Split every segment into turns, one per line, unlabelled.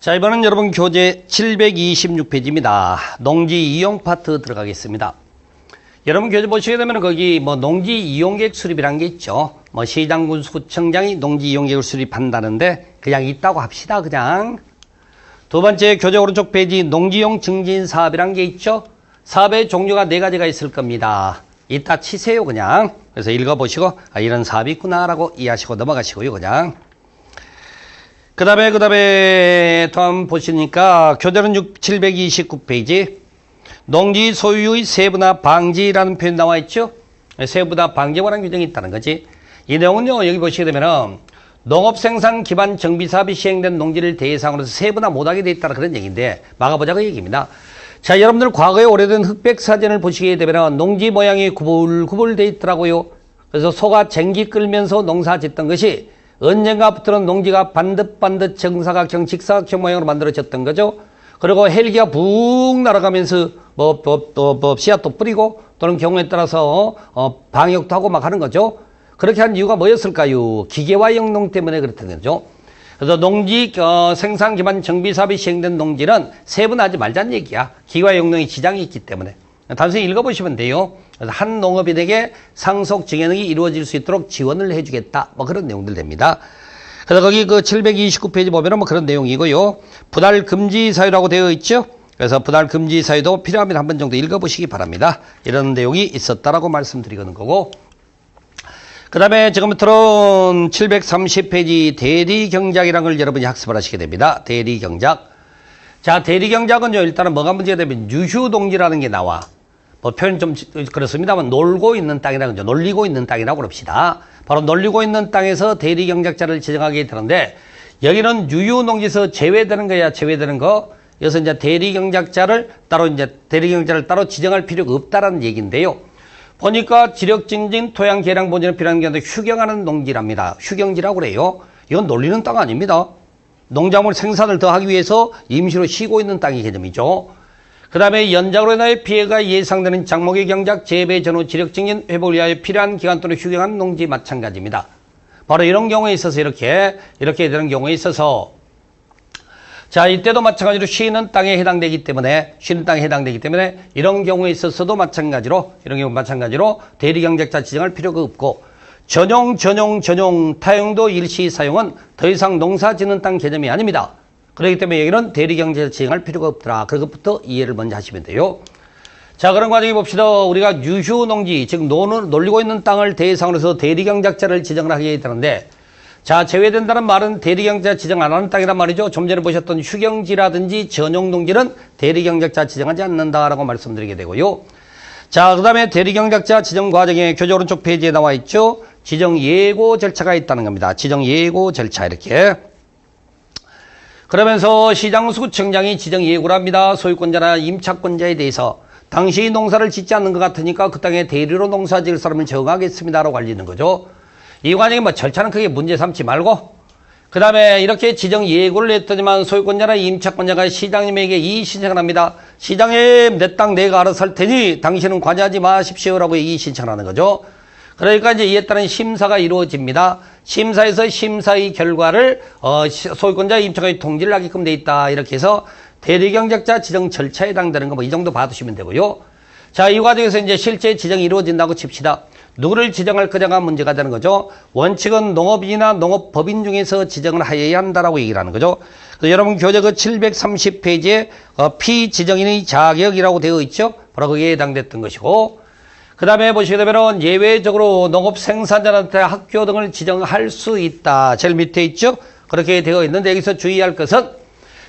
자, 이번엔 여러분 교재 726페이지입니다. 농지 이용 파트 들어가겠습니다. 여러분 교재 보시게 되면 거기 농지 이용계획 수립이라는 게 있죠. 시장군수청장이 농지 이용계획을 수립한다는데 그냥 있다고 합시다. 그냥. 두 번째 교재 오른쪽 페이지 농지용 증진 사업이라는 게 있죠. 사업의 종류가 4가지가 있을 겁니다. 이따 치세요 그냥. 그래서 읽어보시고 이런 사업이 있구나라고 이해하시고 넘어가시고요 그냥. 그 다음에 다음 보시니까 교재는 729페이지 농지 소유의 세분화 방지라는 표현 나와 있죠. 세분화 방지에 관한 규정이 있다는 거지. 이 내용은요 여기 보시게 되면은 농업생산 기반 정비사업이 시행된 농지를 대상으로 해서 세분화 못하게 돼 있다는 그런 얘기인데 막아보자 그 얘기입니다. 자, 여러분들 과거에 오래된 흑백 사진을 보시게 되면 농지 모양이 구불구불 돼 있더라고요. 그래서 소가 쟁기 끌면서 농사 짓던 것이 언젠가부터는 농지가 반듯반듯 정사각형, 직사각형 모양으로 만들어졌던 거죠. 그리고 헬기가 붕 날아가면서 씨앗도 뿌리고 또는 경우에 따라서 방역도 하고 막 하는 거죠. 그렇게 한 이유가 뭐였을까요? 기계화 영농 때문에 그렇다는 거죠. 그래서 농지 생산 기반 정비 사업이 시행된 농지는 세분화하지 말자는 얘기야. 기계화 영농이 지장이 있기 때문에. 단순히 읽어보시면 돼요. 그래서 한 농업인에게 상속 증여능이 이루어질 수 있도록 지원을 해주겠다. 그런 내용들 됩니다. 그래서 거기 729페이지 보면은 그런 내용이고요. 분할 금지 사유라고 되어 있죠. 그래서 분할 금지 사유도 필요하면 한 번 정도 읽어보시기 바랍니다. 이런 내용이 있었다라고 말씀드리는 거고. 그 다음에 지금부터는 730페이지 대리경작이라는 걸 여러분이 학습을 하시게 됩니다. 대리경작. 자, 대리경작은요, 일단은 뭐가 문제가 되면 유휴농지라는 게 나와. 표현 좀 그렇습니다만 놀고 있는 땅이라는 거죠. 놀리고 있는 땅이라고 그럽시다. 바로 놀리고 있는 땅에서 대리경작자를 지정하게 되는데 여기는 유휴농지에서 제외되는 거야, 제외되는 거. 그래서 이제 대리경작자를 따로 지정할 필요가 없다라는 얘기인데요. 보니까 지력증진, 토양 개량 보존에 필요한 게 아니라 휴경하는 농지랍니다. 휴경지라고 그래요. 이건 놀리는 땅 아닙니다. 농작물 생산을 더 하기 위해서 임시로 쉬고 있는 땅의 개념이죠. 그 다음에 연작으로 인하여 피해가 예상되는 작목의 경작, 재배 전후 지력증진, 회복을 위하여 필요한 기간 동안 휴경하는 농지 마찬가지입니다. 바로 이런 경우에 있어서 이렇게 되는 경우에 있어서 자, 이때도 마찬가지로 쉬는 땅에 해당되기 때문에 이런 경우에 있어서도 마찬가지로 대리경작자 지정할 필요가 없고 전용 타용도 일시 사용은 더 이상 농사 짓는 땅 개념이 아닙니다. 그렇기 때문에 여기는 대리경작자 지정할 필요가 없더라. 그것부터 이해를 먼저 하시면 돼요. 자, 그런 과정에 봅시다. 우리가 유휴농지, 즉 놀리고 있는 땅을 대상으로 해서 대리경작자를 지정을 하게 되는데 자, 제외된다는 말은 대리경작자 지정 안 하는 땅이란 말이죠. 좀 전에 보셨던 휴경지라든지 전용농지는 대리경작자 지정하지 않는다라고 말씀드리게 되고요. 자, 그 다음에 대리경작자 지정 과정에 교재 오른쪽 페이지에 나와 있죠. 지정 예고 절차가 있다는 겁니다. 지정 예고 절차 이렇게. 그러면서 시장수청장이 지정 예고를 합니다. 소유권자나 임차권자에 대해서 당시 농사를 짓지 않는 것 같으니까 그 땅에 대리로 농사 지을 사람을 정하겠습니다라고 알리는 거죠. 이 과정에 절차는 크게 문제 삼지 말고 그 다음에 이렇게 지정 예고를 했더니만 소유권자나 임차권자가 시장님에게 이의 신청을 합니다. 시장님, 내 땅 내가 알아서 할 테니 당신은 관여하지 마십시오라고 이의 신청을 하는 거죠. 그러니까 이제 이에 따른 심사가 이루어집니다. 심사에서 심사의 결과를 소유권자 임차권자에 통지를 하게끔 돼 있다. 이렇게 해서 대리경작자 지정 절차에 해당되는 거 이 정도 봐두시면 되고요. 자, 이 과정에서 이제 실제 지정이 이루어진다고 칩시다. 누구를 지정할 거냐가 문제가 되는 거죠. 원칙은 농업인이나 농업법인 중에서 지정을 하여야 한다라고 얘기를 하는 거죠. 그래서 여러분 교재 730페이지에 피지정인의 자격이라고 되어 있죠. 바로 거기에 해당됐던 것이고 그 다음에 보시게 되면 예외적으로 농업생산자한테 학교 등을 지정할 수 있다. 제일 밑에 있죠. 그렇게 되어 있는데 여기서 주의할 것은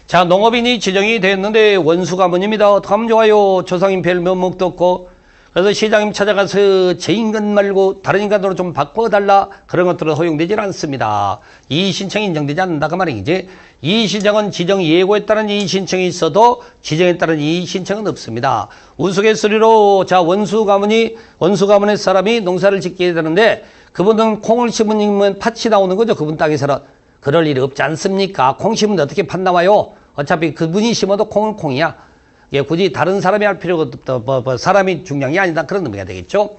자, 농업인이 지정이 됐는데 원수가문입니다. 어떡하면 좋아요. 조상인 별 면목도 없고 그래서 시장님 찾아가서 제 인간 말고 다른 인간으로 좀 바꿔달라. 그런 것들은 허용되질 않습니다. 이의신청이 인정되지 않는다 그 말이지. 이의신청은 지정 예고에 따른 이의신청이 있어도 지정에 따른 이의신청은 없습니다. 우스갯소리로 자 원수가문의 사람이 농사를 짓게 되는데 그분은 콩을 심으면 팥이 나오는 거죠. 그분 땅에서는. 그럴 일이 없지 않습니까? 콩 심으면 어떻게 팥 나와요? 어차피 그분이 심어도 콩은 콩이야. 굳이 다른 사람이 할 필요가 없다. 사람이 중요한 게 아니다. 그런 의미가 되겠죠.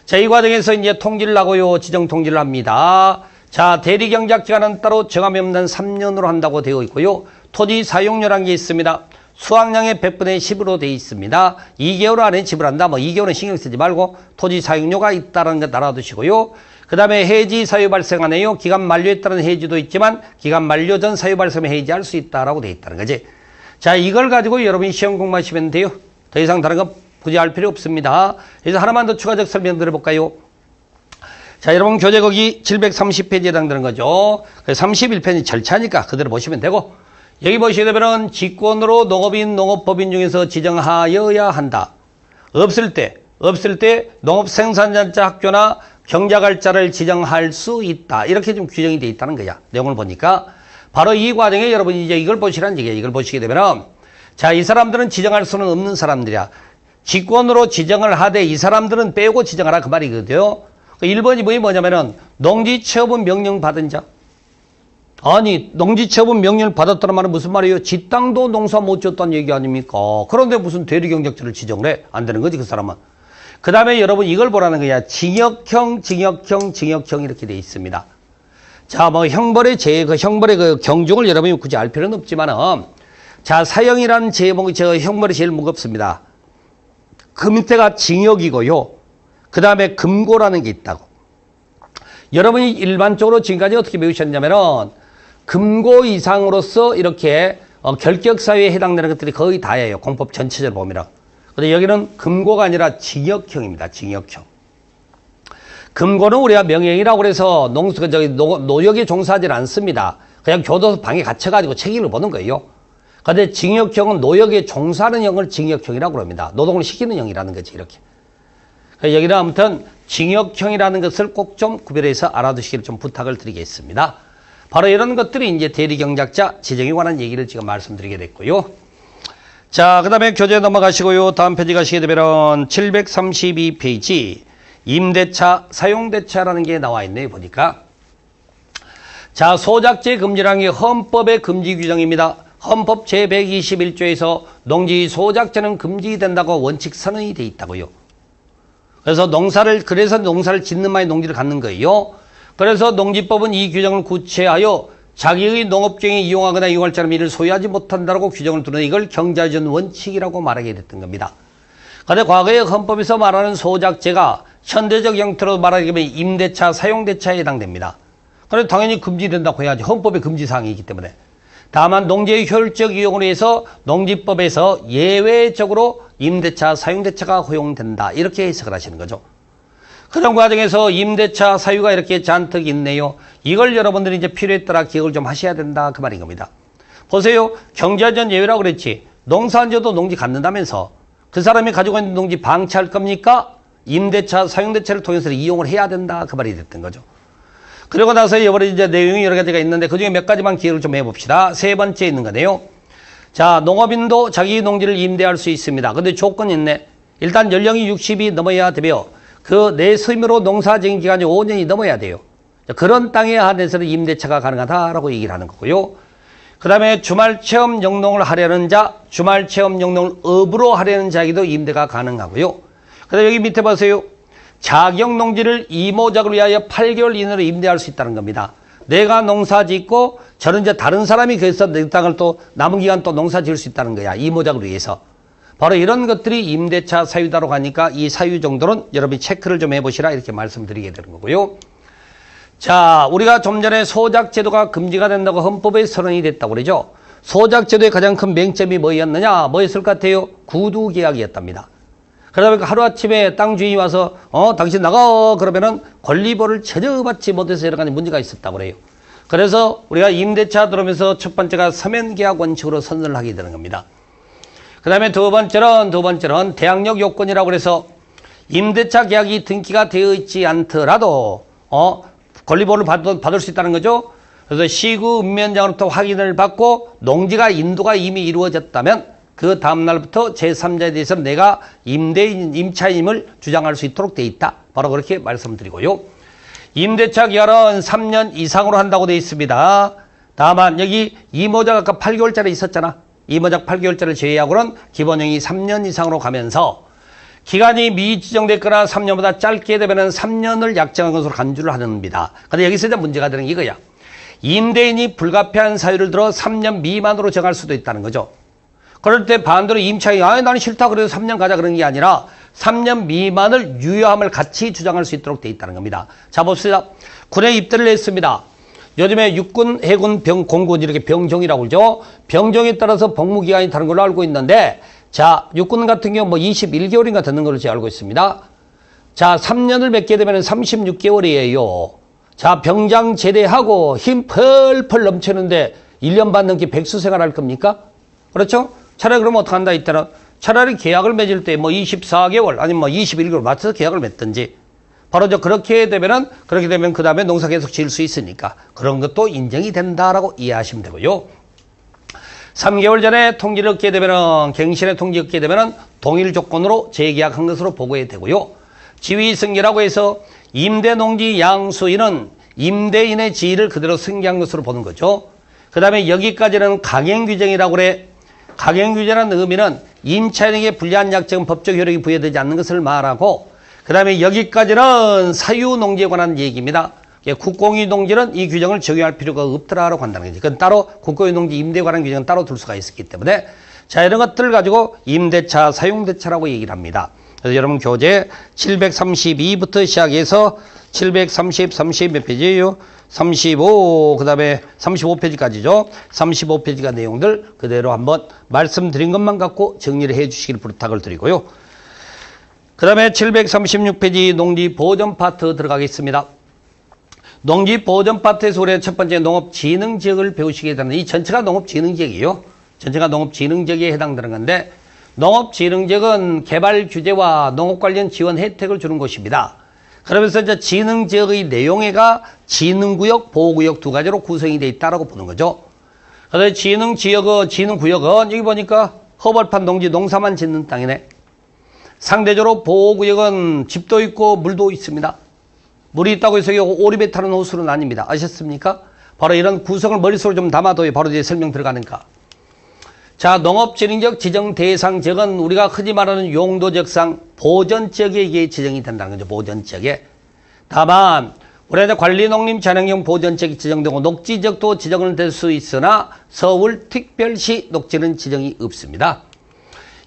자, 이 과정에서 이제 통지를 하고요. 지정 통지를 합니다. 자, 대리경작기간은 따로 정함이 없는 3년으로 한다고 되어 있고요. 토지 사용료라는 게 있습니다. 수확량의 100분의 10으로 되어 있습니다. 2개월 안에 지불한다. 뭐 2개월은 신경 쓰지 말고 토지 사용료가 있다는 거 알아두시고요. 그 다음에 해지 사유 발생하네요. 기간 만료에 따른 해지도 있지만 기간 만료 전 사유 발생에 해지할 수 있다라고 되어 있다는 거지. 자, 이걸 가지고 여러분이 시험 공부하시면 돼요. 더 이상 다른 거 굳이 할 필요 없습니다. 그래서 하나만 더 추가적 설명 드려볼까요? 자, 여러분 교재 거기 730페이지에 해당되는 거죠. 31편이 절차니까 그대로 보시면 되고, 여기 보시게 되면은 직권으로 농업인, 농업법인 중에서 지정하여야 한다. 없을 때 농업생산자 학교나 경작할자를 지정할 수 있다. 이렇게 좀 규정이 되어 있다는 거야. 내용을 보니까. 바로 이 과정에 여러분이 이제 이걸 보시라는 얘기예요. 이걸 보시게 되면은, 자, 이 사람들은 지정할 수는 없는 사람들이야. 직권으로 지정을 하되 이 사람들은 빼고 지정하라 그 말이거든요. 1번, 2번이 뭐냐면은 농지처분 명령 받은 자. 아니, 농지처분 명령을 받았다는 말은 무슨 말이에요? 지 땅도 농사 못 지었다는 얘기 아닙니까? 그런데 무슨 대리경작자를 지정을 해? 안 되는 거지, 그 사람은. 그 다음에 여러분 이걸 보라는 거야. 징역형 이렇게 돼 있습니다. 자, 뭐 형벌의 형벌의 그 경중을 여러분이 굳이 알 필요는 없지만은, 자, 사형이라는 형벌이 제일 무겁습니다. 그 밑에가 징역이고요. 그 다음에 금고라는 게 있다고. 여러분이 일반적으로 지금까지 어떻게 배우셨냐면은, 금고 이상으로서 이렇게 결격사유에 해당되는 것들이 거의 다예요. 공법 전체적으로 보면. 근데 여기는 금고가 아니라 징역형입니다. 징역형. 금고는 우리가 명예이라고 그래서 노역에 종사하지 않습니다. 그냥 교도소 방에 갇혀가지고 책임을 보는 거예요. 근데 징역형은 노역에 종사하는 형을 징역형이라고 합니다. 노동을 시키는 형이라는 거지, 이렇게. 여기는 아무튼 징역형이라는 것을 꼭 좀 구별해서 알아두시기를 좀 부탁을 드리겠습니다. 바로 이런 것들이 이제 대리경작자 지정에 관한 얘기를 지금 말씀드리게 됐고요. 자, 그 다음에 교재 넘어가시고요. 다음 페이지 가시게 되면 732페이지 임대차, 사용대차라는 게 나와 있네요. 보니까. 자, 소작제 금지라는 게 헌법의 금지 규정입니다. 헌법 제121조에서 농지 소작제는 금지된다고 원칙 선언이 돼 있다고요. 그래서 농사를 짓는 만이 농지를 갖는 거예요. 그래서 농지법은 이 규정을 구체하여 자기의 농업경에 이용하거나 이용할 자는 이를 소유하지 못한다고 규정을 두는 이걸 경자전 원칙이라고 말하게 됐던 겁니다. 그런데 과거에 헌법에서 말하는 소작제가 현대적 형태로 말하게 되면 임대차, 사용대차에 해당됩니다. 그런데 당연히 금지된다고 해야지. 헌법의 금지사항이기 때문에. 다만 농지의 효율적 이용을 위해서 농지법에서 예외적으로 임대차, 사용대차가 허용된다. 이렇게 해석을 하시는 거죠. 그런 과정에서 임대차, 사유가 이렇게 잔뜩 있네요. 이걸 여러분들이 이제 필요에 따라 기억을 좀 하셔야 된다. 그 말인 겁니다. 보세요. 경자전 예외라고 그랬지. 농사 안 지어도 농지 갖는다면서 그 사람이 가지고 있는 농지 방치할 겁니까? 임대차, 사용대차를 통해서 이용을 해야 된다. 그 말이 됐던 거죠. 그리고 나서 이번에 이제 내용이 여러 가지가 있는데 그중에 몇 가지만 기억을 좀 해봅시다. 세 번째 있는 거네요. 자, 농업인도 자기 농지를 임대할 수 있습니다. 근데 조건이 있네. 일단 연령이 60이 넘어야 되며 그 내 소임으로 농사지은 기간이 5년이 넘어야 돼요. 그런 땅에 한해서는 임대차가 가능하다라고 얘기를 하는 거고요. 그 다음에 주말체험 영농을 하려는 자, 주말체험 영농을 업으로 하려는 자에게도 임대가 가능하고요. 그 다음에 여기 밑에 보세요. 자격 농지를 이모작을 위하여 8개월 이내로 임대할 수 있다는 겁니다. 내가 농사 짓고 저는 이제 다른 사람이 거기서 내 땅을 또 남은 기간 또 농사 지을 수 있다는 거야. 이모작을 위해서. 바로 이런 것들이 임대차 사유다라고 하니까 이 사유 정도는 여러분이 체크를 좀 해보시라 이렇게 말씀드리게 되는 거고요. 자, 우리가 좀 전에 소작제도가 금지가 된다고 헌법에 선언이 됐다고 그러죠. 소작제도의 가장 큰 맹점이 뭐였느냐? 뭐였을 것 같아요? 구두계약이었답니다. 그러다 보니까 하루아침에 땅 주인이 와서 당신 나가 그러면은 권리보를 전혀 받지 못해서 여러 가지 문제가 있었다고 그래요. 그래서 우리가 임대차 들어오면서 첫 번째가 서면계약 원칙으로 선언을 하게 되는 겁니다. 그 다음에 두 번째는 대항력 요건이라고 그래서 임대차 계약이 등기가 되어 있지 않더라도 권리보를 받을 수 있다는 거죠. 그래서 시구 읍면장으로부터 확인을 받고 농지가 인도가 이미 이루어졌다면 그 다음날부터 제3자에 대해서는 내가 임차인임을 주장할 수 있도록 돼 있다. 바로 그렇게 말씀드리고요. 임대차 기간은 3년 이상으로 한다고 되어 있습니다. 다만 여기 이모작 아까 8개월짜리 있었잖아. 이모작 8개월짜리를 제외하고는 기본형이 3년 이상으로 가면서 기간이 미지정됐거나 3년보다 짧게 되면 3년을 약정한 것으로 간주를 합니다. 근데 여기서 이제 문제가 되는 게 이거야. 임대인이 불가피한 사유를 들어 3년 미만으로 정할 수도 있다는 거죠. 그럴 때 반대로 임차인이 나는 싫다 그래서 3년 가자 그런 게 아니라 3년 미만을 유효함을 같이 주장할 수 있도록 돼 있다는 겁니다. 자 봅시다. 군에 입대를 했습니다. 요즘에 육군, 해군, 공군 이렇게 병종이라고 그러죠. 병종에 따라서 복무기간이 다른 걸로 알고 있는데 자 육군 같은 경우 뭐 21개월인가 되는 걸로 제가 알고 있습니다. 자 3년을 맺게 되면 36개월이에요. 자 병장 제대하고 힘 펄펄 넘치는데 1년 반 넘게 백수 생활할 겁니까? 그렇죠? 차라리 그러면 어떡한다 이때는 차라리 계약을 맺을 때 뭐 24개월 아니면 뭐 21개월 맞춰서 계약을 맺든지 바로 그렇게 되면 그 다음에 농사 계속 지을 수 있으니까 그런 것도 인정이 된다라고 이해하시면 되고요. 3개월 전에 통지를 얻게 되면 갱신의 통지 얻게 되면 동일 조건으로 재계약한 것으로 보고해야 되고요. 지위 승계라고 해서 임대 농지 양수인은 임대인의 지위를 그대로 승계한 것으로 보는 거죠. 그 다음에 여기까지는 강행 규정이라고 그래. 강행 규정이라는 의미는 임차인에게 불리한 약정은 법적 효력이 부여되지 않는 것을 말하고 그 다음에 여기까지는 사유농지에 관한 얘기입니다. 국공유 농지는 이 규정을 적용할 필요가 없더라라고 한다는 거지. 그건 따로 국공유 농지 임대에 관한 규정은 따로 둘 수가 있었기 때문에 자 이런 것들을 가지고 임대차, 사용대차라고 얘기를 합니다. 그래서 여러분 교재 732부터 시작해서 730, 30 몇 페이지예요? 35, 그 다음에 35페이지까지죠. 35페이지가 내용들 그대로 한번 말씀드린 것만 갖고 정리를 해 주시길 부탁을 드리고요. 그 다음에 736페이지 농지보전 파트 들어가겠습니다. 농지보전 파트에서 우리가 첫 번째 농업진흥지역을 배우시게 되는 이 전체가 농업진흥지역이에요. 전체가 농업진흥지역에 해당되는 건데 농업진흥지역은 개발 규제와 농업 관련 지원 혜택을 주는 곳입니다. 그러면서 이제 진흥지역의 내용에가 진흥구역, 보호구역 두 가지로 구성이 되어 있다라고 보는 거죠. 그래서 진흥구역은 여기 보니까 허벌판 농지 농사만 짓는 땅이네. 상대적으로 보호구역은 집도 있고 물도 있습니다. 물이 있다고 해서 오리배 타는 호수는 아닙니다. 아셨습니까? 바로 이런 구성을 머릿속으로 좀 담아둬야 바로 이제 설명 들어가니까. 자, 농업진흥지역 지정 대상 지역은 우리가 흔히 말하는 용도지역상 보전지역에 이게 지정이 된다는 거죠. 보전지역에. 다만 우리가 관리농림자연환경 보전지역이 지정되고 녹지지역도 지정은 될 수 있으나 서울특별시 녹지는 지정이 없습니다.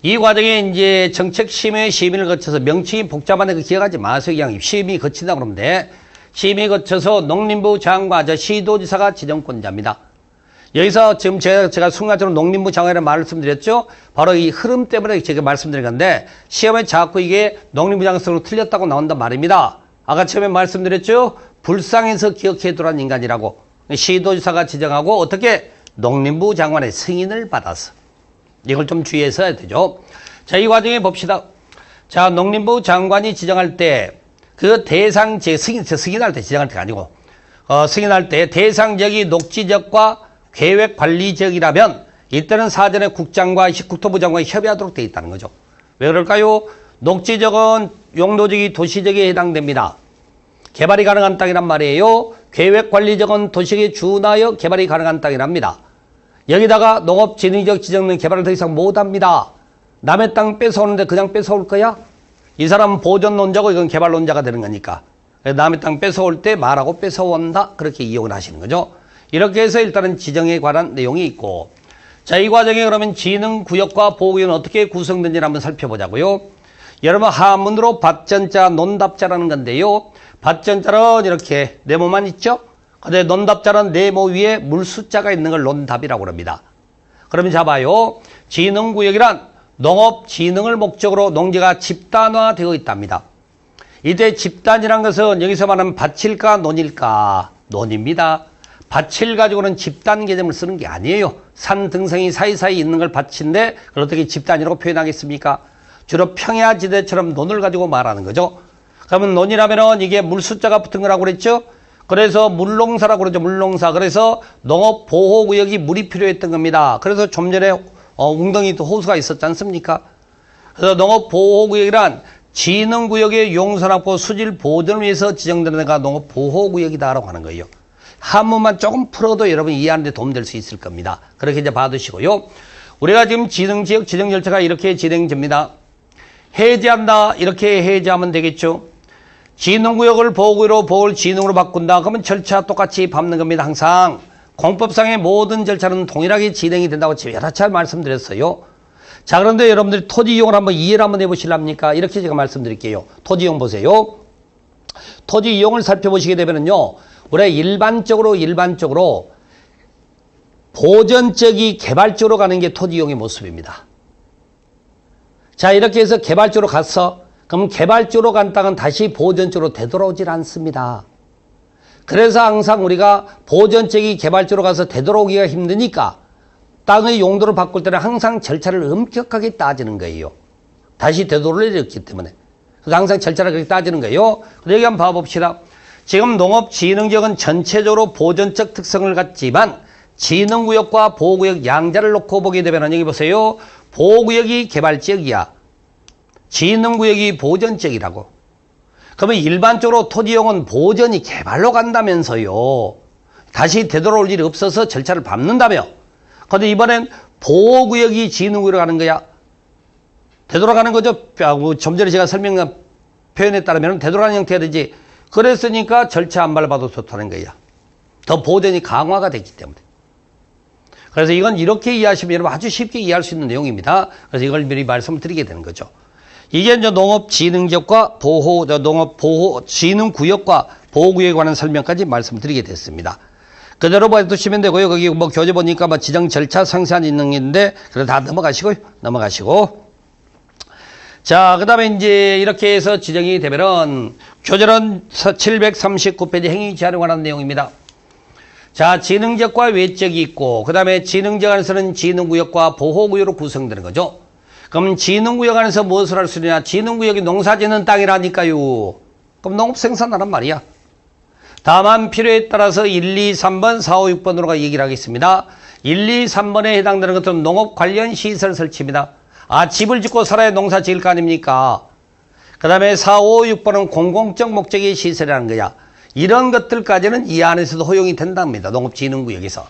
이 과정에 이제 정책심의 심의를 거쳐서 명칭이 복잡한데 기억하지 마세요. 그냥 심의 거친다 그러면 돼. 심의 거쳐서 농림부 장관, 시도지사가 지정권자입니다. 여기서 지금 제가 순간적으로 농림부 장관이라는 말씀드렸죠. 바로 이 흐름 때문에 제가 말씀드린 건데 시험에 자꾸 이게 농림부 장관으로 틀렸다고 나온단 말입니다. 아까 처음에 말씀드렸죠. 불쌍해서 기억해두란 인간이라고. 시도지사가 지정하고 어떻게 농림부 장관의 승인을 받아서. 이걸 좀 주의해서 해야 되죠. 자, 이 과정에 봅시다. 자, 농림부 장관이 지정할 때 그 대상 지역, 승인할 때 지정할 때가 아니고, 승인할 때 대상 지역이 녹지지역과 계획관리지역이라면 이때는 사전에 국토부 장관이 협의하도록 되어 있다는 거죠. 왜 그럴까요? 녹지지역은 용도지역이 도시지역에 해당됩니다. 개발이 가능한 땅이란 말이에요. 계획관리지역은 도시지역에 준하여 개발이 가능한 땅이랍니다. 여기다가 농업진흥지역 지정은 개발을 더 이상 못합니다. 남의 땅 뺏어오는데 그냥 뺏어올 거야? 이 사람은 보전론자고 이건 개발론자가 되는 거니까. 남의 땅 뺏어올 때 말하고 뺏어온다. 그렇게 이용을 하시는 거죠. 이렇게 해서 일단은 지정에 관한 내용이 있고 자, 이 과정에 그러면 진흥구역과 보호구역은 어떻게 구성되는지 한번 살펴보자고요. 여러분 하문으로 밭전자, 논답자라는 건데요. 밭전자는 이렇게 네모만 있죠? 근데 논답자는 네모 위에 물숫자가 있는 걸 논답이라고 합니다. 그러면 잡아요. 진흥구역이란 농업진흥을 목적으로 농지가 집단화되어 있답니다. 이때 집단이란 것은 여기서 말하는 밭일까 논일까? 논입니다. 밭을 가지고는 집단 개념을 쓰는 게 아니에요. 산 등성이 사이사이 있는 걸 밭인데 그걸 어떻게 집단이라고 표현하겠습니까? 주로 평야지대처럼 논을 가지고 말하는 거죠. 그러면 논이라면은 이게 물숫자가 붙은 거라고 그랬죠? 그래서 물농사라고 그러죠. 물농사. 그래서 농업보호구역이 물이 필요했던 겁니다. 그래서 좀 전에 웅덩이 호수가 있었지 않습니까? 그래서 농업보호구역이란 진흥구역의 용선확보 수질 보존을 위해서 지정되는 데가 농업보호구역이다라고 하는 거예요. 한문만 조금 풀어도 여러분 이해하는 데 도움될 수 있을 겁니다. 그렇게 이제 봐두시고요. 우리가 지금 진흥지역 지정 절차가 이렇게 진행됩니다. 해제한다. 이렇게 해제하면 되겠죠. 지능구역을 보호구역으로 보호를 지능으로 바꾼다. 그러면 절차 똑같이 밟는 겁니다. 항상. 공법상의 모든 절차는 동일하게 진행이 된다고 여러 차례 말씀드렸어요. 자, 그런데 여러분들이 토지 이용을 한번 이해를 한번 해보실랍니까? 이렇게 제가 말씀드릴게요. 토지 이용 보세요. 토지 이용을 살펴보시게 되면요. 우리가 일반적으로 보전적이 개발적으로 가는 게 토지 이용의 모습입니다. 자, 이렇게 해서 개발적으로 갔어. 그럼 개발적으로 간 땅은 다시 보전적으로 되돌아오질 않습니다. 그래서 항상 우리가 보전적이 개발적으로 가서 되돌아오기가 힘드니까 땅의 용도를 바꿀 때는 항상 절차를 엄격하게 따지는 거예요. 다시 되돌려졌기 때문에. 그래서 항상 절차를 그렇게 따지는 거예요. 여기 한번 봐봅시다. 지금 농업진흥지역은 전체적으로 보전적 특성을 갖지만 진흥구역과 보호구역 양자를 놓고 보게 되면 여기 보세요. 보호구역이 개발지역이야. 진흥구역이 보전지역이라고. 그러면 일반적으로 토지용은 보전이 개발로 간다면서요. 다시 되돌아올 일이 없어서 절차를 밟는다며. 그런데 이번엔 보호구역이 진흥구역으로 가는 거야. 되돌아가는 거죠. 좀 전에 제가 설명한 표현에 따르면 되돌아가는 형태가 되지. 그랬으니까 절차 안 밟아도 좋다는 거야. 더 보전이 강화가 됐기 때문에. 그래서 이건 이렇게 이해하시면 여러분 아주 쉽게 이해할 수 있는 내용입니다. 그래서 이걸 미리 말씀을 드리게 되는 거죠. 이게 이제 농업진흥지역과 진흥구역과 보호구역에 관한 설명까지 말씀드리게 됐습니다. 그대로 봐두시면 되고요. 거기 뭐 교재 보니까 뭐 지정 절차 상세한 있는데, 그래 다 넘어가시고. 자, 그 다음에 이제 이렇게 해서 지정이 되면은 교재는 739페이지 행위 제한에 관한 내용입니다. 자, 진흥지역과 외적이 있고, 그 다음에 진흥지역 안에서는 진흥구역과 보호구역으로 구성되는 거죠. 그럼 진흥구역 안에서 무엇을 할 수 있느냐? 진흥구역이 농사짓는 땅이라니까요. 그럼 농업생산하란 말이야. 다만 필요에 따라서 1, 2, 3번, 4, 5, 6번으로 얘기를 하겠습니다. 1, 2, 3번에 해당되는 것들은 농업 관련 시설 설치입니다. 아, 집을 짓고 살아야 농사 지을 거 아닙니까? 그 다음에 4, 5, 6번은 공공적 목적의 시설이라는 거야. 이런 것들까지는 이 안에서도 허용이 된답니다. 농업진흥구역에서.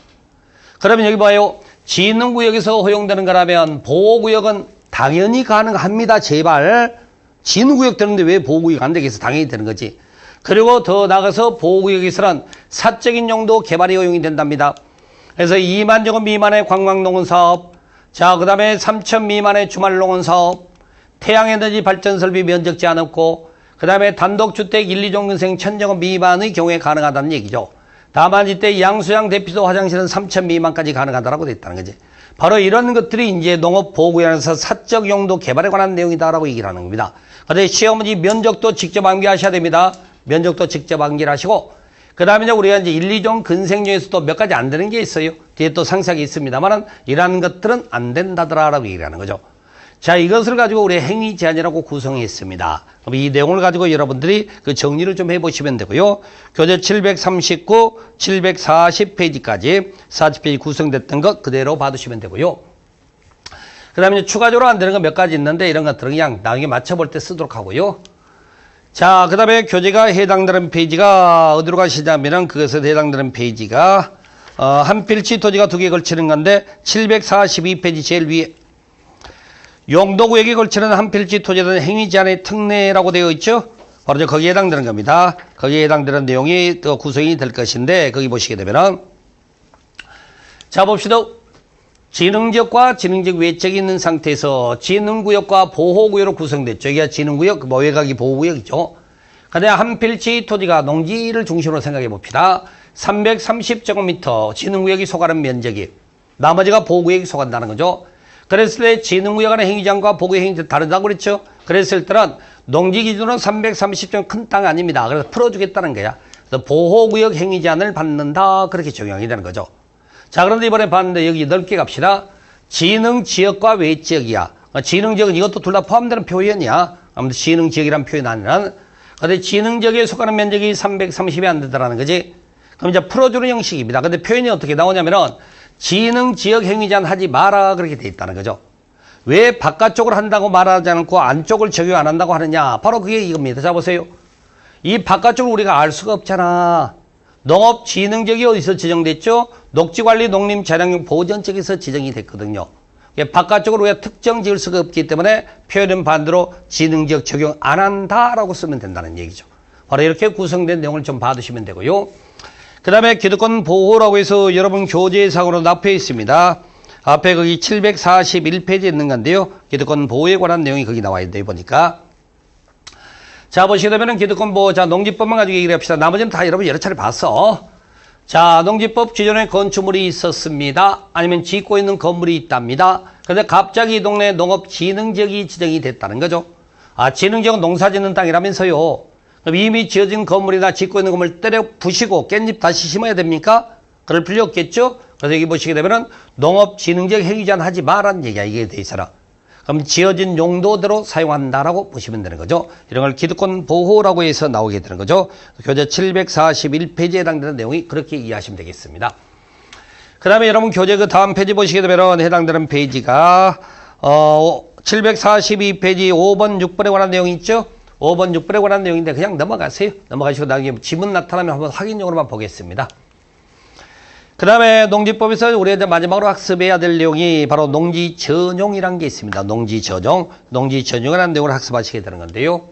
그러면 여기 봐요. 진흥구역에서 허용되는 거라면 보호구역은 당연히 가능합니다. 제발. 진흥구역 되는데 왜 보호구역 안 되겠어? 당연히 되는 거지. 그리고 더 나가서 보호구역에서는 사적인 용도 개발이 허용이 된답니다. 그래서 2만 제곱 미만의 관광농원사업, 자, 그 다음에 3천 미만의 주말농원사업, 태양에너지 발전설비 면적 제한 없고, 그 다음에 단독주택 1, 2종근생 1000제곱 미만의 경우에 가능하다는 얘기죠. 다만 이때 양수양 대피소 화장실은 3천 미만까지 가능하다라고 돼 있다는 거지. 바로 이런 것들이 이제 농업보호구역에서 사적 용도 개발에 관한 내용이다라고 얘기를 하는 겁니다. 그런데 시험문제 면적도 직접 암기하셔야 됩니다. 면적도 직접 암기를 하시고, 그 다음에 우리가 이제 1, 2종 근생 중에서도 몇 가지 안 되는 게 있어요. 뒤에 또 상세하게 있습니다만은 이러한 것들은 안 된다더라라고 얘기를 하는 거죠. 자, 이것을 가지고 우리 행위 제한이라고 구성했습니다. 그럼 이 내용을 가지고 여러분들이 그 정리를 좀 해보시면 되고요. 교재 739, 740페이지까지 40페이지 구성됐던 것 그대로 봐두시면 되고요. 그 다음에 추가적으로 안 되는 거 몇 가지 있는데 이런 것들은 그냥 나중에 맞춰볼 때 쓰도록 하고요. 자, 그 다음에 교재가 해당되는 페이지가 어디로 가시냐면은 그것에 해당되는 페이지가 한 필지 토지가 두 개 걸치는 건데 742페이지 제일 위에 용도구역에 걸치는 한 필지 토지는 행위 제한의 특례라고 되어 있죠. 바로 거기에 해당되는 겁니다. 거기에 해당되는 내용이 또 구성이 될 것인데 거기 보시게 되면은 자 봅시다. 진흥지역과 진흥지역 외적이 있는 상태에서 진흥구역과 보호구역으로 구성됐죠. 이게 진흥구역, 외곽이 보호구역이죠. 근데 한 필지 토지가 농지를 중심으로 생각해 봅시다. 330제곱미터 진흥구역이 속하는 면적이 나머지가 보호구역이 속한다는 거죠. 그랬을 때 진흥구역 안의 행위장과 보호구역 행위장 다르다고 그랬죠. 그랬을 때는 농지 기준으로 330점 큰 땅 아닙니다. 그래서 풀어주겠다는 거야. 그래서 보호구역 행위제한을 받는다. 그렇게 적용이 되는 거죠. 자, 그런데 이번에 봤는데 여기 넓게 갑시다. 진흥지역과 외지역이야. 진흥지역은 이것도 둘 다 포함되는 표현이야. 아무튼 진흥지역이라는 표현 아니란. 근데 진흥지역에 속하는 면적이 330이 안 되더라는 거지. 그럼 이제 풀어주는 형식입니다. 근데 표현이 어떻게 나오냐면은 진흥지역 행위제한 하지 마라. 그렇게 돼 있다는 거죠. 왜 바깥쪽을 한다고 말하지 않고 안쪽을 적용 안 한다고 하느냐. 바로 그게 이겁니다. 자, 보세요. 이 바깥쪽을 우리가 알 수가 없잖아. 농업진흥지역이 어디서 지정됐죠? 녹지관리 농림자량용 보전지역에서 지정이 됐거든요. 바깥쪽으로 왜 특정 지을 수가 없기 때문에 표현은 반대로 지능적 적용 안 한다라고 쓰면 된다는 얘기죠. 바로 이렇게 구성된 내용을 좀 봐두시면 되고요. 그 다음에 기득권 보호라고 해서 여러분 교재상으로 납부해 있습니다. 앞에 거기 741페이지에 있는 건데요. 기득권 보호에 관한 내용이 거기 나와 있는데 보니까. 자, 보시게 되면은 기득권 보호, 자, 농지법만 가지고 얘기를 합시다. 나머지는 다 여러분 여러 차례 봤어. 자, 농지법 기존에 건축물이 있었습니다. 아니면 짓고 있는 건물이 있답니다. 그런데 갑자기 이 동네에 농업진흥지역이 지정이 됐다는 거죠. 아, 진흥지역은 농사 짓는 땅이라면서요. 그럼 이미 지어진 건물이나 짓고 있는 건물 때려 부시고 깻잎 다시 심어야 됩니까? 그럴 필요 없겠죠? 그래서 여기 보시게 되면은 농업진흥지역 행위제한 하지 마라는 얘기야, 이게 돼 있어라. 그럼 지어진 용도대로 사용한다라고 보시면 되는 거죠. 이런 걸 기득권 보호라고 해서 나오게 되는 거죠. 교재 741페이지에 해당되는 내용이 그렇게 이해하시면 되겠습니다. 그 다음에 여러분 교재 그 다음 페이지 보시게 되면 해당되는 페이지가 742페이지 5번, 6번에 관한 내용이 있죠. 5번, 6번에 관한 내용인데 그냥 넘어가세요. 넘어가시고 나중에 지문 나타나면 한번 확인용으로만 보겠습니다. 그 다음에 농지법에서 우리가 이제 마지막으로 학습해야 될 내용이 바로 농지전용이라는 게 있습니다. 농지전용. 농지전용이라는 내용을 학습하시게 되는 건데요.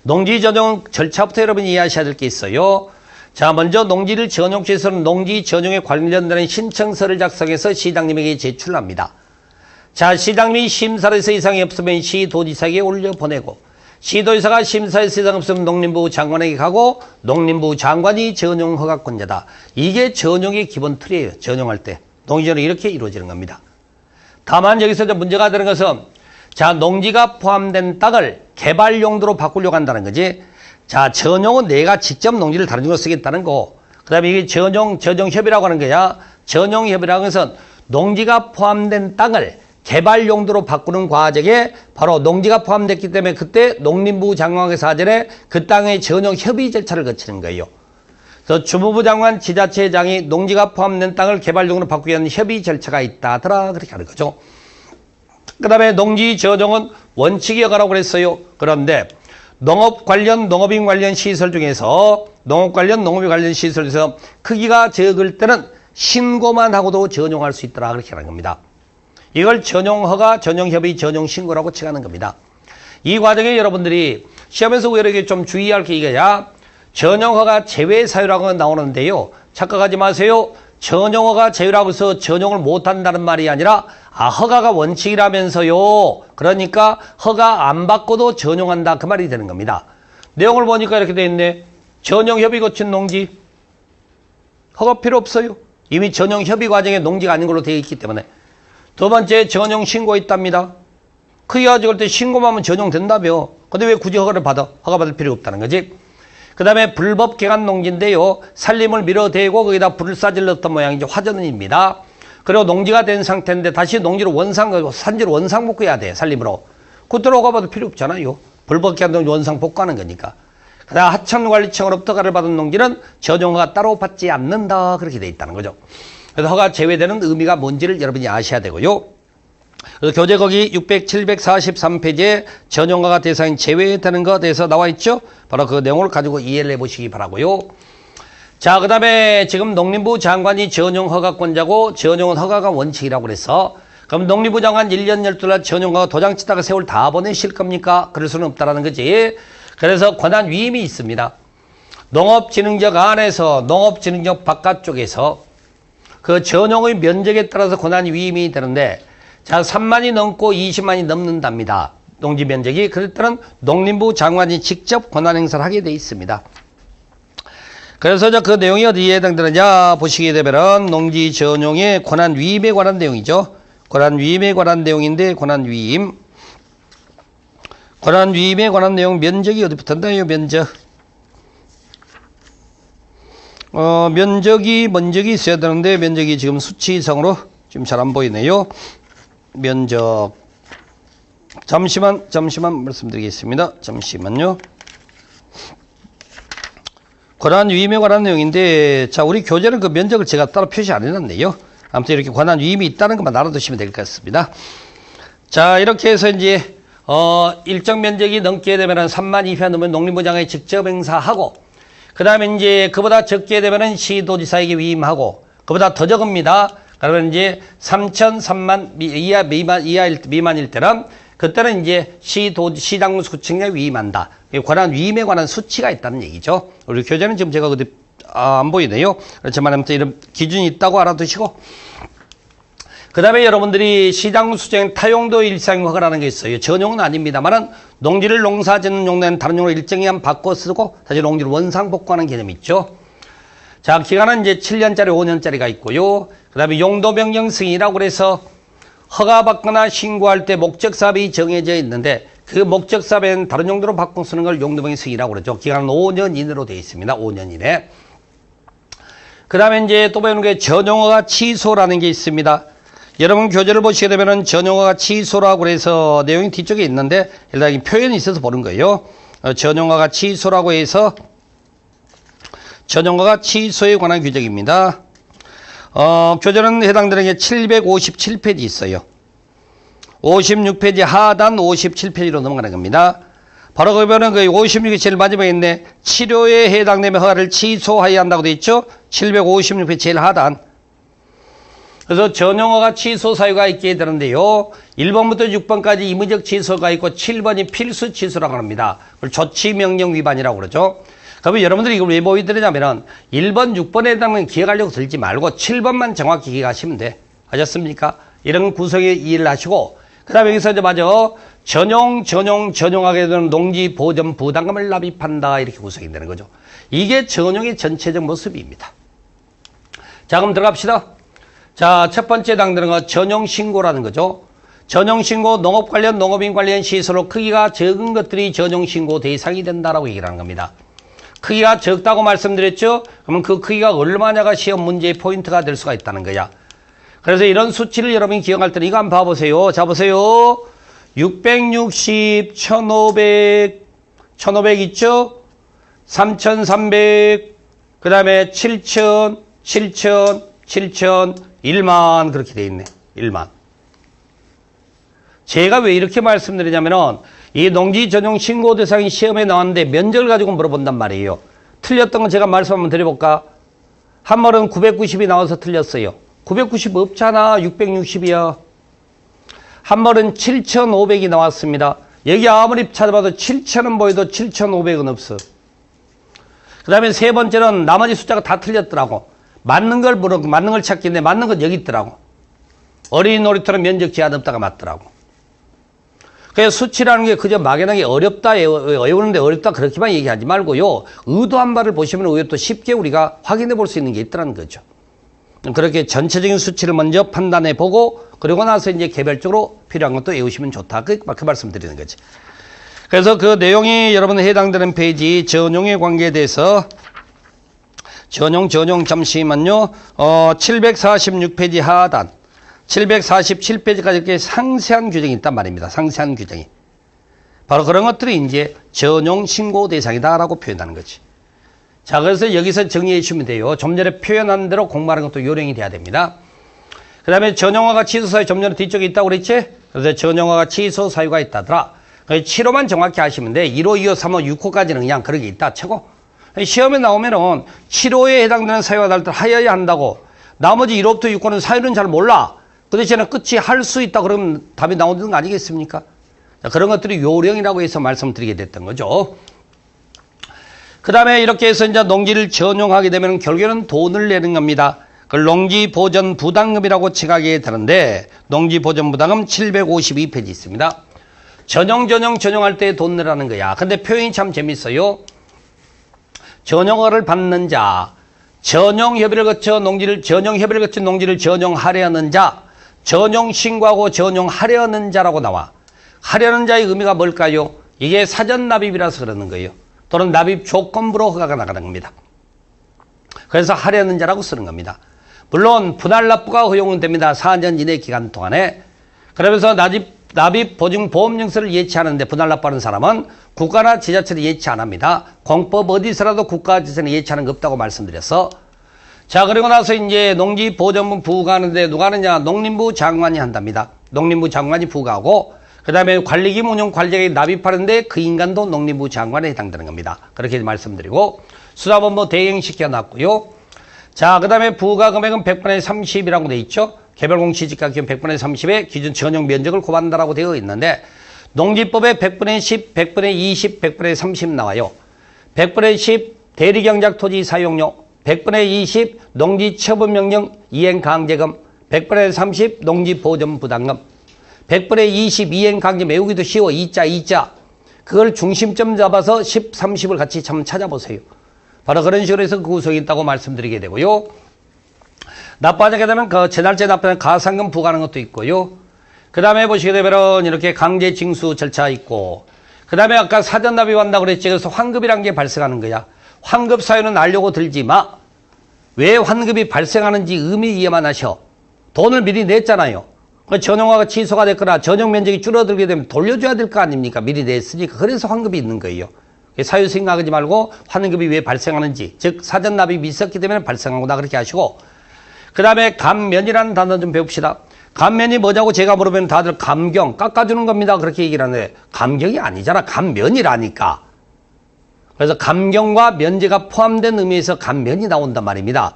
농지전용 절차부터 여러분 이해하셔야 될 게 있어요. 자, 먼저 농지를 전용시에서는 농지전용에 관련되는 신청서를 작성해서 시장님에게 제출합니다. 자, 시장님이 심사를 해서 이상이 없으면 시도지사에게 올려보내고 시도지사가 심사에서 이상 없으면 농림부 장관에게 가고 농림부 장관이 전용 허가권자다. 이게 전용의 기본 틀이에요. 전용할 때. 농지전용이 이렇게 이루어지는 겁니다. 다만 여기서 이제 문제가 되는 것은 자, 농지가 포함된 땅을 개발 용도로 바꾸려고 한다는 거지. 자, 전용은 내가 직접 농지를 다른 쪽으로 쓰겠다는 거. 그 다음에 이게 전용협의라고 하는 거야. 전용협의라는 것은 농지가 포함된 땅을 개발 용도로 바꾸는 과정에 바로 농지가 포함됐기 때문에 그때 농림부 장관의 사전에 그 땅의 전용 협의 절차를 거치는 거예요. 그래서 주무부 장관 지자체장이 농지가 포함된 땅을 개발 용도로 바꾸기 위한 협의 절차가 있다더라 그렇게 하는 거죠. 그 다음에 농지 전용은 원칙이 허가라고 그랬어요. 그런데 농업 관련 농업인 관련 시설 중에서 농업 관련 농업인 관련 시설에서 크기가 적을 때는 신고만 하고도 전용할 수 있더라 그렇게 하는 겁니다. 이걸 전용허가, 전용협의, 전용신고라고 칭하는 겁니다. 이 과정에 여러분들이 시험에서 이렇게 좀 주의할 게 이거야. 전용허가 제외사유라고 나오는데요. 착각하지 마세요. 전용허가 제외라고 해서 전용을 못한다는 말이 아니라 허가가 원칙이라면서요. 그러니까 허가 안 받고도 전용한다 그 말이 되는 겁니다. 내용을 보니까 이렇게 돼 있네. 전용협의 거친 농지 허가 필요 없어요. 이미 전용협의 과정에 농지가 아닌 걸로 되어 있기 때문에. 두 번째, 전용 신고 있답니다. 크기가 적을 때 신고만 하면 전용된다며. 근데 왜 굳이 허가를 받아? 허가 받을 필요 없다는 거지. 그 다음에 불법 개간 농지인데요. 살림을 밀어대고 거기다 불사질 넣었던 모양이죠. 화전입니다. 그리고 농지가 된 상태인데 다시 농지로 산지로 원상 복구해야 돼. 살림으로. 그때로 허가 받을 필요 없잖아요. 불법 개간 농지 원상 복구하는 거니까. 그 다음 하천관리청으로부터 허가를 받은 농지는 전용허가 따로 받지 않는다. 그렇게 돼 있다는 거죠. 그래서 허가 제외되는 의미가 뭔지를 여러분이 아셔야 되고요. 그래서 교재 거기 743페이지에 전용허가 대상인 제외되는 것에 대해서 나와 있죠. 바로 그 내용을 가지고 이해를 해보시기 바라고요. 자, 그 다음에 지금 농림부 장관이 전용허가권자고 전용은 허가가 원칙이라고 그래서 그럼 농림부 장관 1년 12달 전용허가 도장 치다가 세월 다 보내실 겁니까? 그럴 수는 없다라는 거지. 그래서 권한 위임이 있습니다. 농업진흥적 안에서 농업진흥적 바깥쪽에서 그 전용의 면적에 따라서 권한 위임이 되는데 자 3만이 넘고 20만이 넘는답니다. 농지 면적이. 그럴 때는 농림부 장관이 직접 권한 행사를 하게 돼 있습니다. 그래서 그 내용이 어디에 해당되느냐 보시게 되면은 농지 전용의 권한 위임에 관한 내용이죠. 권한 위임에 관한 내용인데 권한 위임에 관한 내용 면적이 어디 붙었나요? 면적이 면적이 있어야 되는데 면적이 지금 수치상으로 지금 잘 안 보이네요. 면적 잠시만 말씀드리겠습니다. 잠시만요. 권한 위임에 관한 내용인데 자 우리 교재는 그 면적을 제가 따로 표시 안 해놨네요. 아무튼 이렇게 권한 위임이 있다는 것만 알아두시면 될 것 같습니다. 자 이렇게 해서 이제 일정 면적이 넘게 되면은 3만 이하 넘으면 농림부 장관이 직접 행사하고 그 다음에 이제 그보다 적게 되면은 시도지사에게 위임하고 그보다 더 적습니다. 그러면 이제 3,003만 미만일 때는 그때는 이제 시당군 수청량에 위임한다. 관한 위임에 관한 수치가 있다는 얘기죠. 우리 교재는 지금 제가 어디 안 보이네요. 그렇지만 아무튼 이런 기준이 있다고 알아두시고. 그 다음에 여러분들이 시당군 수청 타용도 일상 허가라는 게 있어요. 전용은 아닙니다만은 농지를 농사 짓는 용도는 다른 용으로 일정기간 바꿔 쓰고 다시 농지를 원상 복구하는 개념이 있죠. 자, 기간은 이제 7년짜리, 5년짜리가 있고요. 그 다음에 용도 변경 승인이라고 그래서 허가받거나 신고할 때 목적사업이 정해져 있는데 그 목적사업에는 다른 용도로 바꿔 쓰는 걸 용도 변경 승인이라고 그러죠. 기간은 5년 이내로 되어 있습니다. 5년 이내. 그 다음에 이제 또 배우는 게 전용허가 취소라는 게 있습니다. 여러분 교재를 보시게 되면은 전용허가 취소라고 해서 내용이 뒤쪽에 있는데 일단 이 표현이 있어서 보는 거예요. 전용허가 취소라고 해서 전용허가 취소에 관한 규정입니다. 교재는 해당되는 게 757페이지 있어요. 56페이지 하단 57페이지로 넘어가는 겁니다. 바로 그러면은 그 56이 제일 마지막에 있네. 치료에 해당되면 허가를 취소하여야 한다고 되어 있죠. 756페이지 제일 하단. 그래서 전용허가 취소 사유가 있게 되는데요. 1번부터 6번까지 임의적 취소가 있고 7번이 필수 취소라고 합니다. 그걸 조치명령 위반이라고 그러죠. 그러면 여러분들이 이걸 왜 보여드리냐면은 1번, 6번에 해당하는 기억하려고 들지 말고 7번만 정확히 기억하시면 돼. 아셨습니까? 이런 구성의 이해를 하시고 그 다음에 여기서 이제 전용하게 되는 농지 보전 부담금을 납입한다. 이렇게 구성이 되는 거죠. 이게 전용의 전체적 모습입니다. 자, 그럼 들어갑시다. 자, 첫 번째 해당되는 거 전용신고라는 거죠. 전용신고, 농업 관련, 농업인 관련 시설로 크기가 적은 것들이 전용신고 대상이 된다라고 얘기를 하는 겁니다. 크기가 적다고 말씀드렸죠? 그러면 그 크기가 얼마냐가 시험 문제의 포인트가 될 수가 있다는 거야. 그래서 이런 수치를 여러분이 기억할 때는 이거 한번 봐보세요. 자, 보세요. 660, 1500, 1500 있죠? 3300, 그 다음에 7000, 7000, 7000, 1만 그렇게 돼 있네. 1만. 제가 왜 이렇게 말씀드리냐면은 이 농지 전용 신고 대상이 시험에 나왔는데 면적을 가지고 물어본단 말이에요. 틀렸던 건 제가 말씀 한번 드려볼까? 한 번은 990이 나와서 틀렸어요. 990 없잖아. 660이야. 한 번은 7,500이 나왔습니다. 여기 아무리 찾아봐도 7,000은 보여도 7,500은 없어. 그 다음에 세 번째는 나머지 숫자가 다 틀렸더라고. 맞는 걸 찾겠는데 맞는 건 여기 있더라고. 어린이 놀이터는 면적 제한 없다가 맞더라고. 그래서 수치라는 게 그저 막연하게 어렵다, 외우는데 어렵다 그렇게만 얘기하지 말고요. 의도한 바를 보시면 오히려 또 쉽게 우리가 확인해 볼 수 있는 게 있다는 거죠. 그렇게 전체적인 수치를 먼저 판단해 보고 그리고 나서 이제 개별적으로 필요한 것도 외우시면 좋다. 그 말씀 드리는 거지. 그래서 그 내용이 여러분에 해당되는 페이지 전용의 관계에 대해서 전용 잠시만요. 746페이지 하단 747페이지까지 이렇게 상세한 규정이 있단 말입니다. 상세한 규정이. 바로 그런 것들이 이제 전용 신고 대상이다라고 표현하는 거지. 자, 그래서 여기서 정리해 주시면 돼요. 좀 전에 표현한 대로 공부하는 것도 요령이 돼야 됩니다. 그 다음에 전용허가 취소 사유 좀 전에 뒤쪽에 있다고 그랬지? 그래서 전용허가 취소 사유가 있다더라. 7호만 정확히 하시면 돼. 1호, 2호, 3호, 6호까지는 그냥 그런 게 있다 치고. 시험에 나오면은 7호에 해당되는 사유가 날 때 하여야 한다고. 나머지 1호부터 6호는 사유는 잘 몰라. 그 대신에 끝이 할 수 있다 그러면 답이 나오는 거 아니겠습니까? 자, 그런 것들이 요령이라고 해서 말씀드리게 됐던 거죠. 그 다음에 이렇게 해서 이제 농지를 전용하게 되면 결국에는 돈을 내는 겁니다. 그걸 농지 보전 부담금이라고 칭하게 되는데 농지 보전 부담금 752페이지 있습니다. 전용할 때 돈 내라는 거야. 근데 표현이 참 재밌어요. 전용허가를 받는 자, 전용협의를 거쳐 농지를 전용하려는 자, 전용 신고하고 전용하려는 자라고 나와. 하려는 자의 의미가 뭘까요? 이게 사전 납입이라서 그러는 거예요. 또는 납입 조건부로 허가가 나가는 겁니다. 그래서 하려는 자라고 쓰는 겁니다. 물론 분할 납부가 허용은 됩니다. 4년 이내 기간 동안에. 그러면서 납입 보증 보험증서를 예치하는데 분할 납부하는 사람은 국가나 지자체를 예치 안 합니다. 공법 어디서라도 국가 지자체는 예치하는 거 없다고 말씀드렸어. 자, 그리고 나서 이제 농지 보전분 부과하는데 누가 하느냐? 농림부 장관이 한답니다. 농림부 장관이 부과하고 그 다음에 관리기금 운영 관리자에게 납입하는데 그 인간도 농림부 장관에 해당되는 겁니다. 그렇게 말씀드리고 수사본부 대행시켜 놨고요. 자, 그 다음에 부가금액은 100분의 30이라고 돼 있죠. 개별공시지가 기준 100분의 30의 기준 전용 면적을 곱한다라고 되어 있는데 농지법에 100분의 10, 100분의 20, 100분의 30 나와요. 100분의 10 대리경작 토지 사용료, 100분의 20 농지처분명령 이행강제금, 100분의 30 농지보전부담금, 100분의 20 이행강제 메우기도 쉬워. 2자. 그걸 중심점 잡아서 10, 30을 같이 참 찾아보세요. 바로 그런 식으로 해서 그 구성이 있다고 말씀드리게 되고요. 납부하게 되면 그 재날제 납부는 가산금 부과하는 것도 있고요. 그 다음에 보시게 되면 이렇게 강제 징수 절차 있고, 그 다음에 아까 사전 납입한다고 그랬지. 그래서 환급이란 게 발생하는 거야. 환급 사유는 알려고 들지 마. 왜 환급이 발생하는지 의미 이해만 하셔. 돈을 미리 냈잖아요. 전용화가 취소가 됐거나 전용 면적이 줄어들게 되면 돌려줘야 될 거 아닙니까? 미리 냈으니까. 그래서 환급이 있는 거예요. 사유 생각하지 말고 환급이 왜 발생하는지, 즉 사전 납입이 있었기 때문에 발생하구나 그렇게 하시고, 그 다음에 감면이라는 단어 좀 배웁시다. 감면이 뭐냐고 제가 물으면 다들 감경, 깎아주는 겁니다 그렇게 얘기를 하는데 감경이 아니잖아. 감면이라니까. 그래서 감경과 면제가 포함된 의미에서 감면이 나온단 말입니다.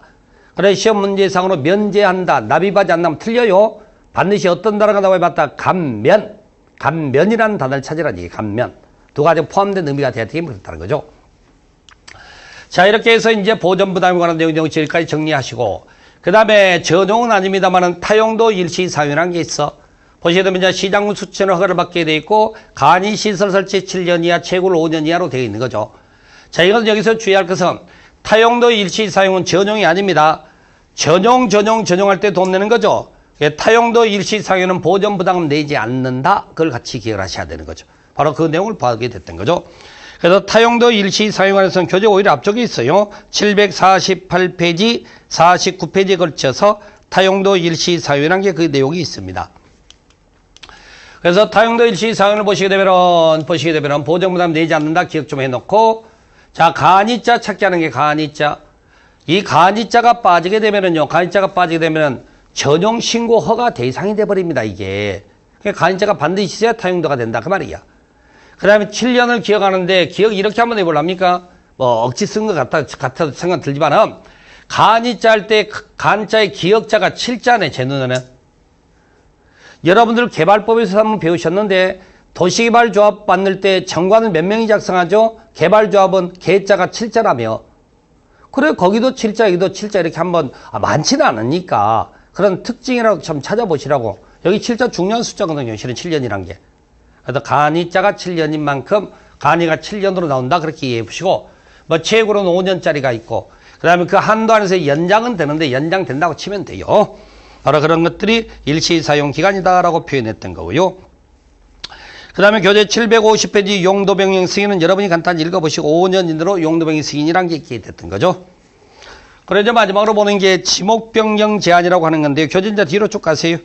그래서 시험 문제상으로 면제한다, 납입하지 않는다면 틀려요. 반드시 어떤 단어가 나와야 맞다. 감면. 감면이라는 단어를 찾으라는 얘기. 감면. 두 가지 포함된 의미가 돼야 되게 그렇다는 거죠. 자, 이렇게 해서 이제 보전부담에 관한 내용 지금까지 정리하시고, 그 다음에 전용은 아닙니다만은 타용도 일시 사유라는 게 있어. 보시게 되면 이제 시장군 수천을 허가를 받게 돼 있고, 간이 시설 설치 7년 이하, 채굴 5년 이하로 되어 있는 거죠. 자, 이건 여기서 주의할 것은 타용도 일시 사용은 전용이 아닙니다. 전용할 때 돈 내는 거죠. 타용도 일시 사용은 보전부담금 내지 않는다. 그걸 같이 기억을 하셔야 되는 거죠. 바로 그 내용을 보게 됐던 거죠. 그래서 타용도 일시 사용안에서는 교재 오히려 앞쪽에 있어요. 748페이지, 49페이지에 걸쳐서 타용도 일시 사용이라는 게 그 내용이 있습니다. 그래서 타용도 일시 사용을 보시게 되면 보전부담 내지 않는다 기억 좀 해놓고, 자, 간이자 찾기 하는 게 간이자. 이 간이자가 빠지게 되면은요, 전용 신고 허가 대상이 돼버립니다, 이게. 간이자가 반드시 있어야 타용도가 된다, 그 말이야. 그 다음에 7년을 기억하는데, 기억 이렇게 한번 해볼랍니까? 뭐, 억지 쓴 것 같아도 생각 들지만은, 간이자 할 때, 간자의 기억자가 7자네, 제 눈에는. 여러분들 개발법에서 한번 배우셨는데, 도시개발조합 만들 때 정관을 몇 명이 작성하죠? 개발조합은 개자가 7자라며. 그래, 거기도 7자, 여기도 7자 이렇게 한번, 많지는 않으니까. 그런 특징이라고 좀 찾아보시라고. 여기 7자 중요한 숫자거든요. 실은 7년이란 게. 그래서 간이자가 7년인 만큼 간이가 7년으로 나온다. 그렇게 이해해 보시고, 뭐 최고로는 5년짜리가 있고, 그 다음에 그 한도 안에서 연장은 되는데 연장된다고 치면 돼요. 바로 그런 것들이 일시사용 기간이다라고 표현했던 거고요. 그 다음에 교재 750페이지 용도변경 승인은 여러분이 간단히 읽어보시고 5년 이내로 용도변경 승인이란 게 있게 됐던 거죠. 그래서 마지막으로 보는 게 지목변경 제한이라고 하는 건데요. 교재 이제 뒤로 쭉 가세요.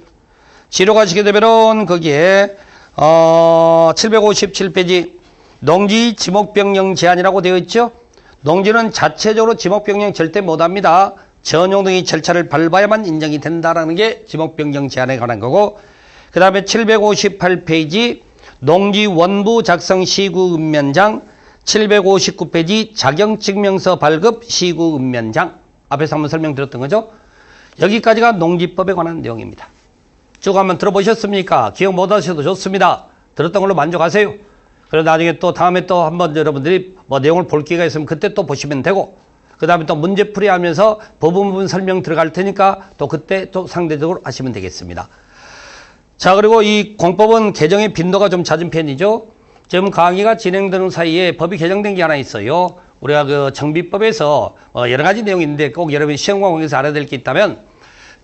뒤로 가시게 되면 거기에 757페이지 농지 지목변경 제한이라고 되어 있죠. 농지는 자체적으로 지목변경 절대 못합니다. 전용 등의 절차를 밟아야만 인정이 된다라는 게 지목변경 제한에 관한 거고, 그 다음에 758페이지 농지 원부 작성 시구 읍면장, 759페이지 자격증명서 발급 시구 읍면장. 앞에서 한번 설명드렸던 거죠. 여기까지가 농지법에 관한 내용입니다. 쭉 한번 들어보셨습니까? 기억 못하셔도 좋습니다. 들었던 걸로 만족하세요. 그리고 나중에 또 다음에 또 한번 여러분들이 뭐 내용을 볼 기회가 있으면 그때 또 보시면 되고, 그 다음에 또 문제풀이 하면서 부분 설명 들어갈 테니까 또 그때 또 상대적으로 하시면 되겠습니다. 자, 그리고 이 공법은 개정의 빈도가 좀 잦은 편이죠. 지금 강의가 진행되는 사이에 법이 개정된 게 하나 있어요. 우리가 그 정비법에서 여러 가지 내용이 있는데 꼭 여러분이 시험 과목에서 알아야 될 게 있다면,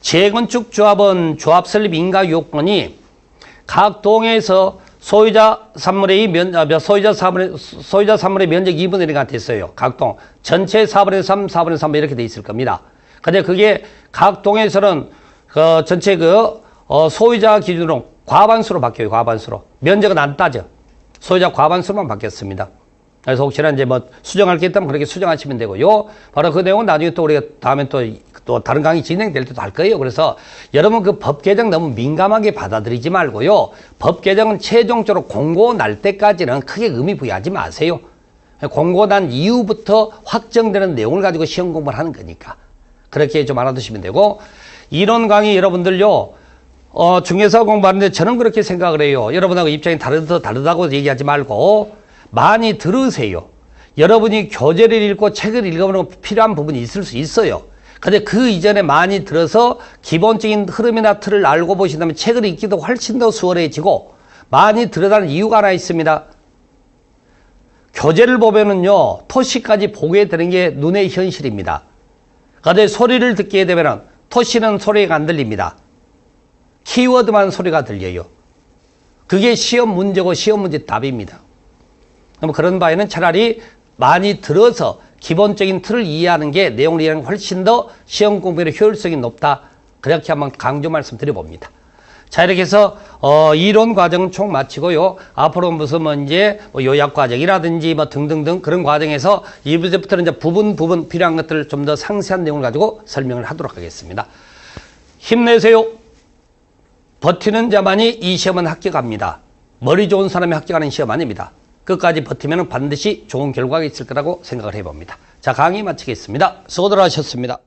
재건축 조합은 조합 설립 인가 요건이 각 동에서 소유자 3분의 2 소유자 3분의 면적 2분의 1가 됐어요. 각 동. 전체 4분의 3, 4분의 3 이렇게 돼 있을 겁니다. 근데 그게 각 동에서는 전체 소유자 기준으로 과반수로 바뀌어요. 과반수로. 면적은 안 따져. 소유자 과반수만 바뀌었습니다. 그래서 혹시나 이제 뭐 수정할 게 있다면 그렇게 수정하시면 되고요. 바로 그 내용은 나중에 또 우리가 다음에 또 다른 강의 진행될 때도 할 거예요. 그래서 여러분 그 법 개정 너무 민감하게 받아들이지 말고요. 법 개정은 최종적으로 공고 날 때까지는 크게 의미 부여하지 마세요. 공고 난 이후부터 확정되는 내용을 가지고 시험 공부를 하는 거니까. 그렇게 좀 알아두시면 되고, 이론 강의 여러분들요, 중개사 공부하는데 저는 그렇게 생각을 해요. 여러분하고 입장이 다르다고 얘기하지 말고 많이 들으세요. 여러분이 교재를 읽고 책을 읽어보는 필요한 부분이 있을 수 있어요. 근데 그 이전에 많이 들어서 기본적인 흐름이나 틀을 알고 보신다면 책을 읽기도 훨씬 더 수월해지고, 많이 들으라는 이유가 하나 있습니다. 교재를 보면은요, 토시까지 보게 되는 게 눈의 현실입니다. 근데 소리를 듣게 되면은 토시는 소리가 안 들립니다. 키워드만 소리가 들려요. 그게 시험 문제고 시험 문제 답입니다. 그럼 그런 바에는 차라리 많이 들어서 기본적인 틀을 이해하는 게 내용을 이해하는 게 훨씬 더 시험 공부에 효율성이 높다. 그렇게 한번 강조 말씀드려봅니다. 자, 이렇게 해서 이론 과정은 총 마치고요. 앞으로 무슨 이제 요약 과정이라든지 등등등 그런 과정에서 이부터는 이제 부분 필요한 것들을 좀 더 상세한 내용을 가지고 설명을 하도록 하겠습니다. 힘내세요. 버티는 자만이 이 시험은 합격합니다. 머리 좋은 사람이 합격하는 시험 아닙니다. 끝까지 버티면 반드시 좋은 결과가 있을 거라고 생각을 해봅니다. 자, 강의 마치겠습니다. 수고들 하셨습니다.